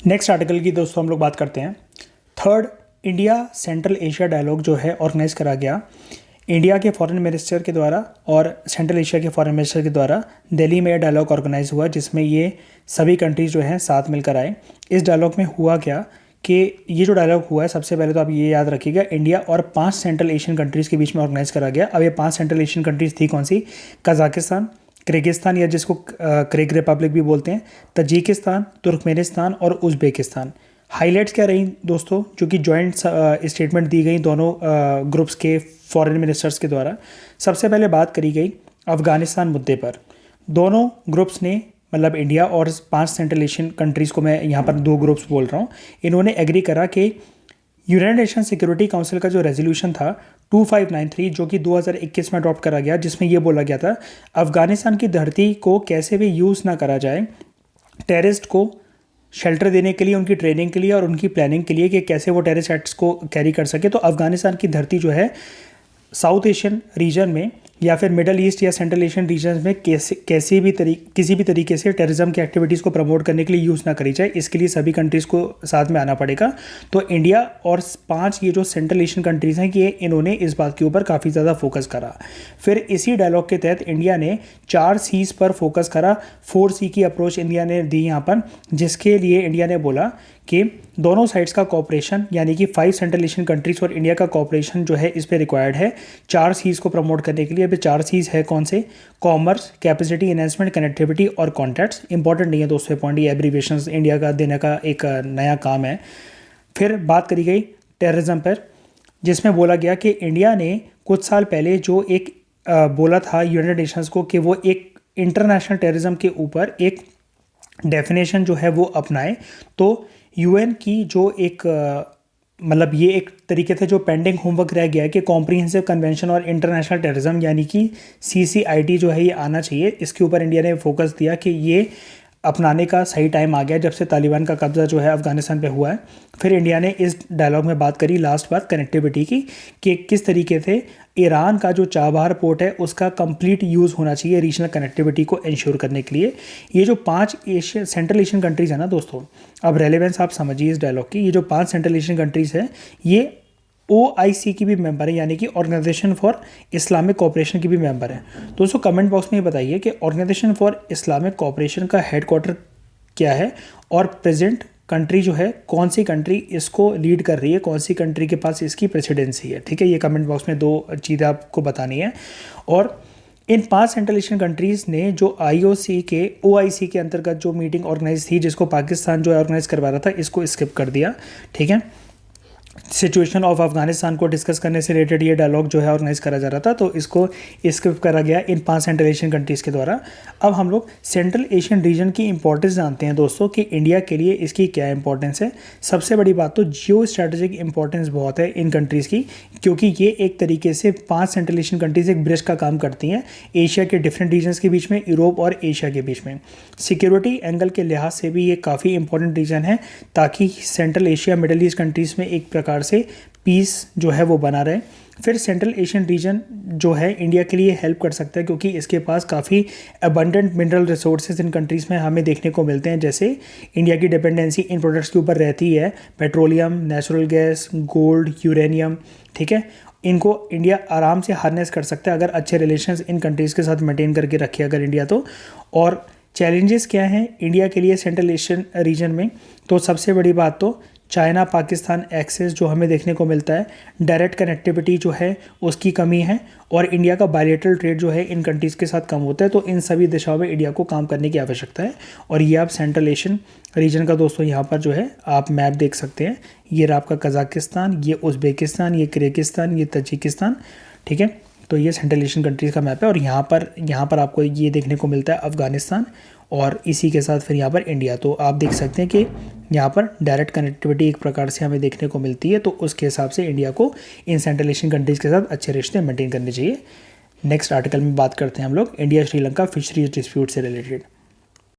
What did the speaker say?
Next article की दोस्तों हम लोग बात करते हैं। Third India Central Asia dialogue जो है ऑर्गेनाइज करा गया इंडिया के फॉरेन मिनिस्टर के द्वारा और सेंट्रल एशिया के फॉरेन मिनिस्टर के द्वारा दिल्ली में डायलॉग ऑर्गेनाइज हुआ, जिसमें ये सभी कंट्रीज जो हैं साथ मिलकर आए। इस डायलॉग में हुआ क्या कि ये जो डायलॉग हुआ है, सबसे पहले तो आप ये याद रखिएगा, इंडिया और 5 सेंट्रल एशियन कंट्रीज़ के बीच में ऑर्गेनाइज करा गया। अब ये 5 सेंट्रल एशियन कंट्रीज़ थी कौन सी? कजाकिस्तान, किर्गिस्तान या जिसको क्रेग रिपब्लिक भी बोलते हैं, तजिकिस्तान, तुर्कमेनिस्तान और उज़्बेकिस्तान। हाइलाइट्स क्या रही दोस्तों, जो कि जॉइंट स्टेटमेंट दी गई दोनों ग्रुप्स के फॉरेन मिनिस्टर्स के द्वारा। सबसे पहले बात करी गई अफ़गानिस्तान मुद्दे पर। दोनों ग्रुप्स ने, मतलब इंडिया और 5 सेंट्रल एशियन कंट्रीज़ को मैं यहाँ पर 2 ग्रुप्स बोल रहा हूँ, इन्होंने एग्री करा कि यूनाइटेड नेशन सिक्योरिटी काउंसिल का जो रेजोल्यूशन था 2593, जो कि 2021 में अडॉप्ट करा गया, जिसमें ये बोला गया था अफ़गानिस्तान की धरती को कैसे भी यूज़ ना करा जाए टेररिस्ट को शेल्टर देने के लिए, उनकी ट्रेनिंग के लिए और उनकी प्लानिंग के लिए कि कैसे वो टेररिस्ट एक्ट्स को कैरी कर सके। तो अफ़गानिस्तान की धरती जो है साउथ एशियन रीजन में या फिर मिडल ईस्ट या सेंट्रल एशियन रीजन में किसी भी तरीके से टेररिज्म की एक्टिविटीज़ को प्रमोट करने के लिए यूज़ ना करी जाए, इसके लिए सभी कंट्रीज़ को साथ में आना पड़ेगा। तो इंडिया और 5 ये जो सेंट्रल एशियन कंट्रीज़ हैं कि इन्होंने इस बात के ऊपर काफ़ी ज़्यादा फोकस करा। फिर इसी डायलॉग के तहत इंडिया ने 4 सीज़ पर फोकस करा। 4C की अप्रोच इंडिया ने दी यहाँ पर, जिसके लिए इंडिया ने बोला कि दोनों साइड्स का कोऑपरेशन, यानी कि 5 सेंट्रल एशियन कंट्रीज़ और इंडिया का कोऑपरेशन जो है इस पे रिक्वायर्ड है 4 सीज़ को प्रमोट करने के लिए। अभी 4 सीज़ है कौन से? कॉमर्स, कैपेसिटी एनहेंसमेंट, कनेक्टिविटी और कॉन्टैक्ट्स। इंपॉर्टेंट नहीं है दोस्तों पॉइंट, ये एब्रीविएशंस इंडिया का देने का एक नया काम है। फिर बात करी गई टेररिज्म पर, जिसमें बोला गया कि इंडिया ने कुछ साल पहले जो एक बोला था यूनाइटेड नेशंस को कि वो एक इंटरनेशनल टेररिज्म के ऊपर एक डेफिनेशन जो है वो अपनाए। तो यूएन की जो एक मतलब ये एक तरीके से जो पेंडिंग होमवर्क रह गया है कि कॉम्प्रिहेंसिव कन्वेंशन और इंटरनेशनल टेररिज्म यानी कि CCIT जो है ये आना चाहिए, इसके ऊपर इंडिया ने फोकस दिया कि ये अपनाने का सही टाइम आ गया जब से तालिबान का कब्जा जो है अफ़गानिस्तान पे हुआ है। फिर इंडिया ने इस डायलॉग में बात करी, लास्ट बात कनेक्टिविटी की, कि किस तरीके से ईरान का जो चाबहार पोर्ट है उसका कंप्लीट यूज़ होना चाहिए रीजनल कनेक्टिविटी को इंश्योर करने के लिए। ये जो 5 सेंट्रल एशियन कंट्रीज़ है ना दोस्तों, अब रेलेवेंस आप समझिए इस डायलॉग की। ये जो 5 सेंट्रल एशियन कंट्रीज़ है ये OIC की भी मेंबर है, यानी कि ऑर्गेनाइजेशन फॉर इस्लामिक कोऑपरेशन की भी मेंबर है। दोस्तों कमेंट बॉक्स में ये बताइए कि ऑर्गेनाइजेशन फॉर इस्लामिक कोऑपरेशन का हेडक्वार्टर क्या है और प्रेजेंट कंट्री जो है कौन सी कंट्री इसको लीड कर रही है, कौन सी कंट्री के पास इसकी प्रेसिडेंसी है। ठीक है, ये कमेंट बॉक्स में 2 चीज़ें आपको बतानी है। और इन 5 सेंट्रल एशियन कंट्रीज़ ने जो OIC के अंतर्गत जो मीटिंग ऑर्गेनाइज थी, जिसको पाकिस्तान जो ऑर्गेनाइज करवा रहा था, इसको स्किप कर दिया। ठीक है, सिचुएशन ऑफ अफगानिस्तान को डिस्कस करने से रिलेटेड ये डायलॉग जो है ऑर्गेनाइज करा जा रहा था, तो इसको स्किप करा गया इन 5 सेंट्रल एशियन कंट्रीज़ के द्वारा। अब हम लोग सेंट्रल एशियन रीजन की इंपॉर्टेंस जानते हैं दोस्तों कि इंडिया के लिए इसकी क्या इंपॉर्टेंस है। सबसे बड़ी बात तो जियो स्ट्रैटेजिक इंपॉर्टेंस बहुत है इन कंट्रीज़ की, क्योंकि ये एक तरीके से 5 सेंट्रल एशियन कंट्रीज़ एक ब्रिज का काम करती हैं एशिया के डिफरेंट रीजन्स के बीच में, यूरोप और एशिया के बीच में। सिक्योरिटी एंगल के लिहाज से भी ये काफ़ी इंपॉर्टेंट रीजन है, ताकि central Asia middle east countries में एक प्रकार से पीस जो है वो बना रहे। फिर सेंट्रल एशियन रीजन जो है इंडिया के लिए हेल्प कर सकता है, क्योंकि इसके पास काफ़ी abundant mineral resources in countries में हमें देखने को मिलते हैं। जैसे इंडिया की डिपेंडेंसी इन प्रोडक्ट्स के ऊपर रहती है, petroleum, natural gas, gold, uranium. ठीक है, इनको इंडिया आराम से हार्नेस कर सकता है अगर अच्छे रिलेशंस इन कंट्रीज़ के साथ मेंटेन करके रखे अगर इंडिया तो। और चैलेंजेस क्या हैं इंडिया के लिए सेंट्रल एशियन रीजन में? तो सबसे बड़ी बात तो चाइना पाकिस्तान एक्सेस जो हमें देखने को मिलता है, डायरेक्ट कनेक्टिविटी जो है उसकी कमी है, और इंडिया का बायलैटरल ट्रेड जो है इन कंट्रीज़ के साथ कम होता है। तो इन सभी दिशाओं में इंडिया को काम करने की आवश्यकता है। और ये आप सेंट्रल एशियन रीजन का दोस्तों यहाँ पर जो है आप मैप देख सकते हैं। ये रहा आपका कजाकिस्तान, ये उज़्बेकिस्तान, ये किर्गिस्तान, ये तजिकिस्तान। ठीक है, तो ये सेंट्रल एशियन कंट्रीज़ का मैप है। और यहाँ पर आपको ये देखने को मिलता है अफ़गानिस्तान, और इसी के साथ फिर यहाँ पर इंडिया। तो आप देख सकते हैं कि यहाँ पर डायरेक्ट कनेक्टिविटी एक प्रकार से हमें देखने को मिलती है, तो उसके हिसाब से इंडिया को इन सेंट्रल एशियन कंट्रीज़ के साथ अच्छे रिश्ते मेंटेन करने चाहिए। नेक्स्ट आर्टिकल में बात करते हैं हम लोग इंडिया श्रीलंका फिशरीज डिस्प्यूट से रिलेटेड।